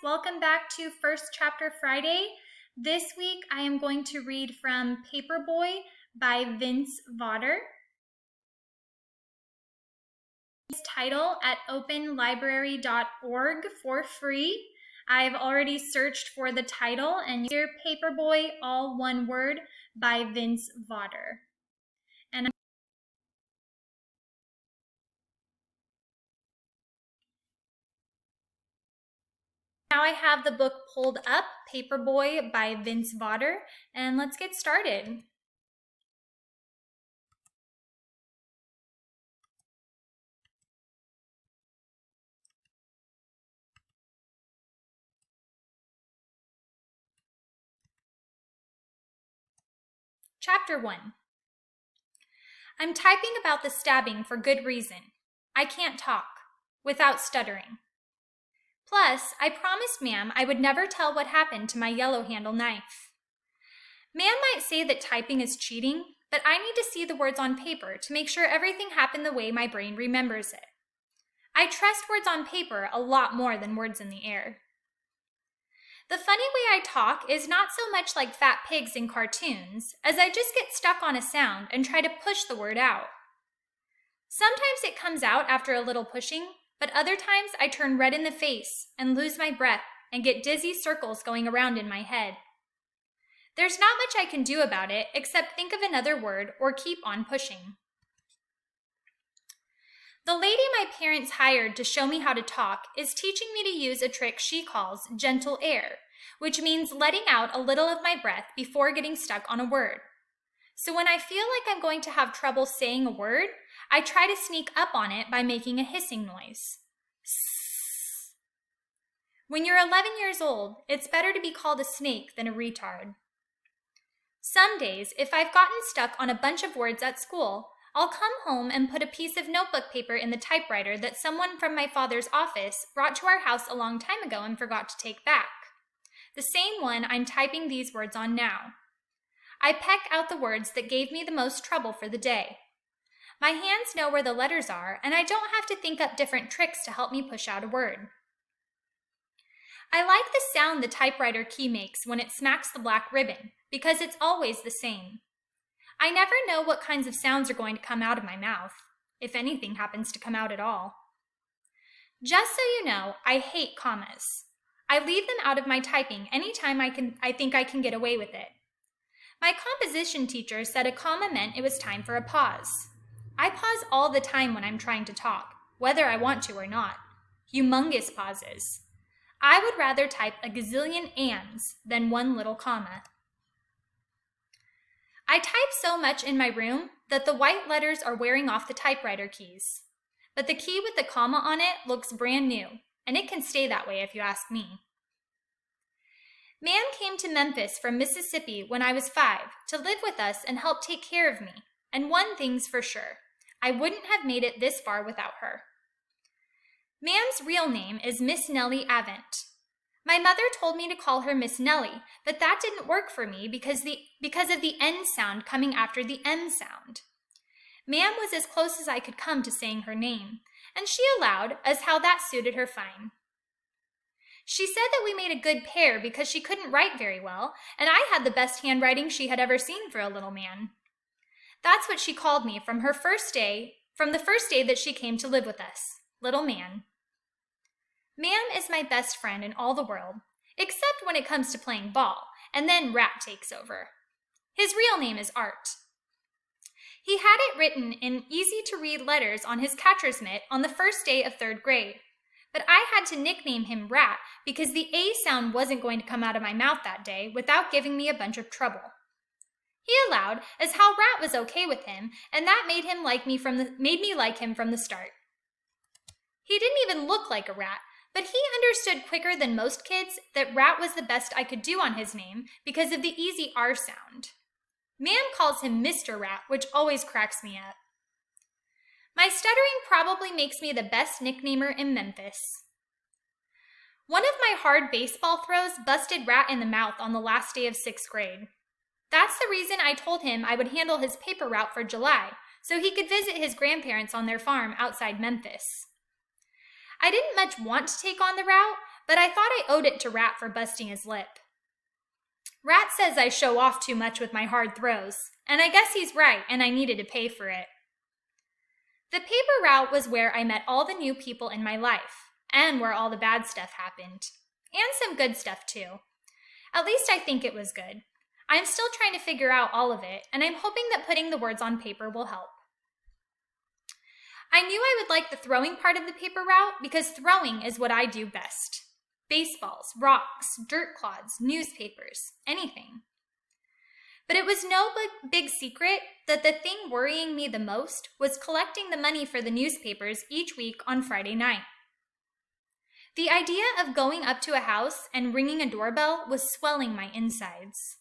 welcome back to First Chapter Friday. This week I am going to read from Paperboy by Vawter. His title at openlibrary.org for free. I've already searched for the title and here Paperboy, all one word, by Vawter. And now I have the book pulled up, Paperboy by Vawter, and let's get started. Chapter 1. I'm typing about the stabbing for good reason. I can't talk, without stuttering. Plus, I promised Ma'am I would never tell what happened to my yellow handle knife. Ma'am might say that typing is cheating, but I need to see the words on paper to make sure everything happened the way my brain remembers it. I trust words on paper a lot more than words in the air. The funny way I talk is not so much like fat pigs in cartoons, as I just get stuck on a sound and try to push the word out. Sometimes it comes out after a little pushing, but other times I turn red in the face and lose my breath and get dizzy circles going around in my head. There's not much I can do about it except think of another word or keep on pushing. The lady my parents hired to show me how to talk is teaching me to use a trick she calls gentle air, which means letting out a little of my breath before getting stuck on a word. So when I feel like I'm going to have trouble saying a word, I try to sneak up on it by making a hissing noise. Sss. When you're 11 years old, it's better to be called a snake than a retard. Some days, if I've gotten stuck on a bunch of words at school, I'll come home and put a piece of notebook paper in the typewriter that someone from my father's office brought to our house a long time ago and forgot to take back. The same one I'm typing these words on now. I peck out the words that gave me the most trouble for the day. My hands know where the letters are, and I don't have to think up different tricks to help me push out a word. I like the sound the typewriter key makes when it smacks the black ribbon, because it's always the same. I never know what kinds of sounds are going to come out of my mouth, if anything happens to come out at all. Just so you know, I hate commas. I leave them out of my typing anytime I think I can get away with it. My composition teacher said a comma meant it was time for a pause. I pause all the time when I'm trying to talk, whether I want to or not. Humongous pauses. I would rather type a gazillion ands than one little comma. I type so much in my room that the white letters are wearing off the typewriter keys. But the key with the comma on it looks brand new, and it can stay that way if you ask me. Ma'am came to Memphis from Mississippi when I was 5 to live with us and help take care of me, and one thing's for sure, I wouldn't have made it this far without her. Ma'am's real name is Miss Nellie Avent. My mother told me to call her Miss Nellie, but that didn't work for me because of the N sound coming after the M sound. Ma'am was as close as I could come to saying her name, and she allowed, as how that suited her fine. She said that we made a good pair because she couldn't write very well, and I had the best handwriting she had ever seen for a little man. That's what she called me from the first day that she came to live with us, little man. Ma'am is my best friend in all the world, except when it comes to playing ball, and then Rat takes over. His real name is Art. He had it written in easy-to-read letters on his catcher's mitt on the first day of 3rd grade, but I had to nickname him Rat because the A sound wasn't going to come out of my mouth that day without giving me a bunch of trouble. He allowed, as how Rat was okay with him, and that made me like him from the start. He didn't even look like a rat, but he understood quicker than most kids that Rat was the best I could do on his name because of the easy R sound. Ma'am calls him Mr. Rat, which always cracks me up. My stuttering probably makes me the best nicknamer in Memphis. One of my hard baseball throws busted Rat in the mouth on the last day of 6th grade. That's the reason I told him I would handle his paper route for July, so he could visit his grandparents on their farm outside Memphis. I didn't much want to take on the route, but I thought I owed it to Rat for busting his lip. Rat says I show off too much with my hard throws, and I guess he's right, and I needed to pay for it. The paper route was where I met all the new people in my life, and where all the bad stuff happened. And some good stuff, too. At least I think it was good. I'm still trying to figure out all of it, and I'm hoping that putting the words on paper will help. I knew I would like the throwing part of the paper route because throwing is what I do best. Baseballs, rocks, dirt clods, newspapers, anything. But it was no big secret that the thing worrying me the most was collecting the money for the newspapers each week on Friday night. The idea of going up to a house and ringing a doorbell was swelling my insides.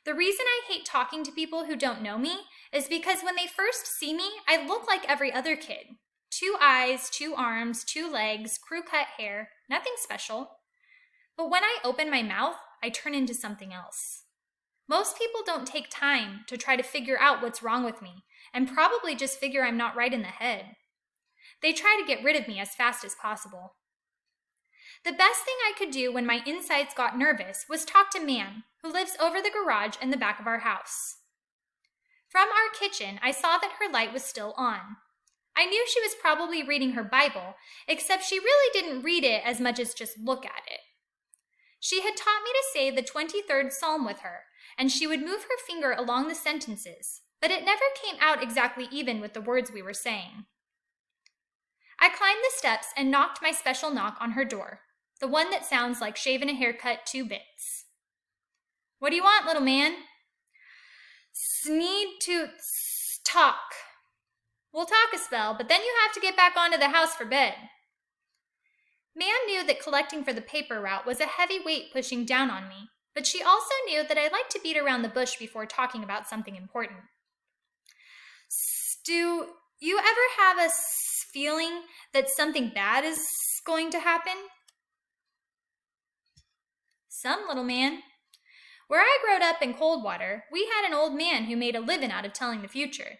The reason I hate talking to people who don't know me is because when they first see me, I look like every other kid. 2 eyes, 2 arms, 2 legs, crew-cut hair, nothing special. But when I open my mouth, I turn into something else. Most people don't take time to try to figure out what's wrong with me, and probably just figure I'm not right in the head. They try to get rid of me as fast as possible. The best thing I could do when my insides got nervous was talk to Mam, who lives over the garage in the back of our house. From our kitchen, I saw that her light was still on. I knew she was probably reading her Bible, except she really didn't read it as much as just look at it. She had taught me to say the 23rd Psalm with her, and she would move her finger along the sentences, but it never came out exactly even with the words we were saying. I climbed the steps and knocked my special knock on her door, the one that sounds like shaving a haircut 2 bits. "What do you want, little man?" "Need to talk." "We'll talk a spell, but then you have to get back onto the house for bed." Mam knew that collecting for the paper route was a heavy weight pushing down on me, but she also knew that I liked to beat around the bush before talking about something important. "Do you ever have a feeling that something bad is going to happen?" "Some, little man. Where I growed up in Coldwater, we had an old man who made a living out of telling the future."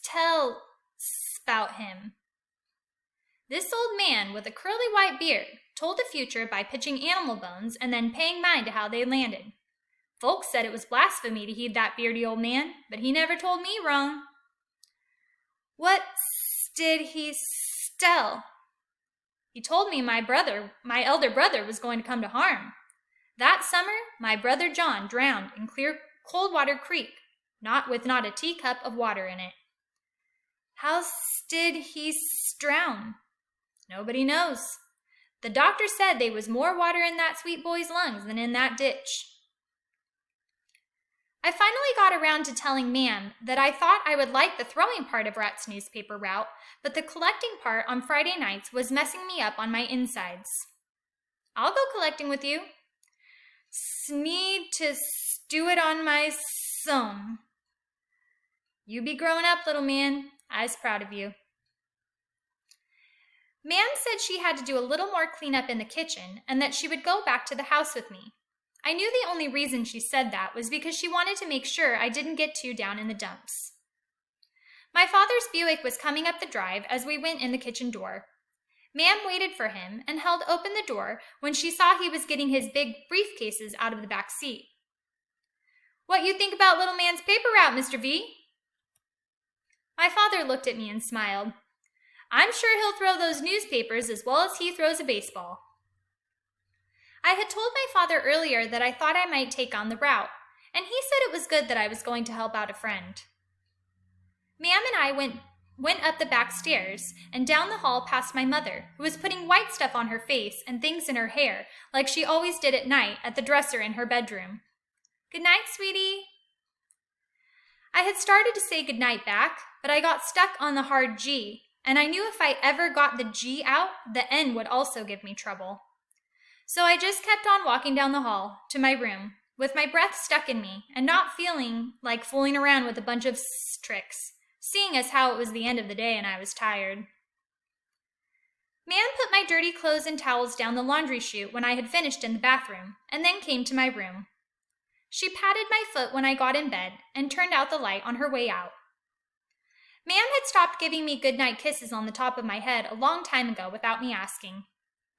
"Tell about him." "This old man with a curly white beard told the future by pitching animal bones and then paying mind to how they landed. Folks said it was blasphemy to heed that beardy old man, but he never told me wrong." "What did he tell?" "He told me my elder brother, was going to come to harm. That summer, my brother John drowned in clear Coldwater Creek, with not a teacup of water in it." "How did he drown?" "Nobody knows. The doctor said there was more water in that sweet boy's lungs than in that ditch." I finally got around to telling Mam that I thought I would like the throwing part of Rat's newspaper route, but the collecting part on Friday nights was messing me up on my insides. "I'll go collecting with you." "Need to do it on my own." "You be growing up, little man. I's proud of you." Mam said she had to do a little more cleanup in the kitchen and that she would go back to the house with me. I knew the only reason she said that was because she wanted to make sure I didn't get too down in the dumps. My father's Buick was coming up the drive as we went in the kitchen door. Mam waited for him and held open the door when she saw he was getting his big briefcases out of the back seat. "What you think about little man's paper route, Mr. V?" My father looked at me and smiled. "I'm sure he'll throw those newspapers as well as he throws a baseball." I had told my father earlier that I thought I might take on the route, and he said it was good that I was going to help out a friend. Mam and I went up the back stairs and down the hall past my mother, who was putting white stuff on her face and things in her hair, like she always did at night at the dresser in her bedroom. "Good night, sweetie." I had started to say goodnight back, but I got stuck on the hard G, and I knew if I ever got the G out, the N would also give me trouble. So I just kept on walking down the hall to my room, with my breath stuck in me and not feeling like fooling around with a bunch of tricks, seeing as how it was the end of the day and I was tired. Mam put my dirty clothes and towels down the laundry chute when I had finished in the bathroom, and then came to my room. She patted my foot when I got in bed and turned out the light on her way out. Mam had stopped giving me goodnight kisses on the top of my head a long time ago without me asking.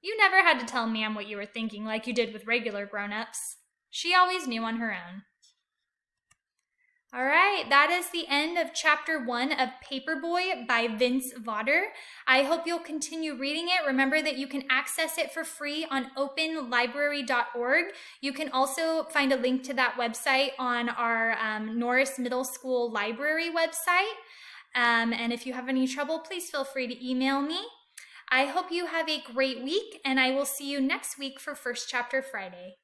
You never had to tell Ma'am what you were thinking like you did with regular grown-ups. She always knew on her own. All right, that is the end of chapter 1 of Paperboy by Vince Vawter. I hope you'll continue reading it. Remember that you can access it for free on openlibrary.org. You can also find a link to that website on our Norris Middle School Library website. And if you have any trouble, please feel free to email me. I hope you have a great week, and I will see you next week for First Chapter Friday.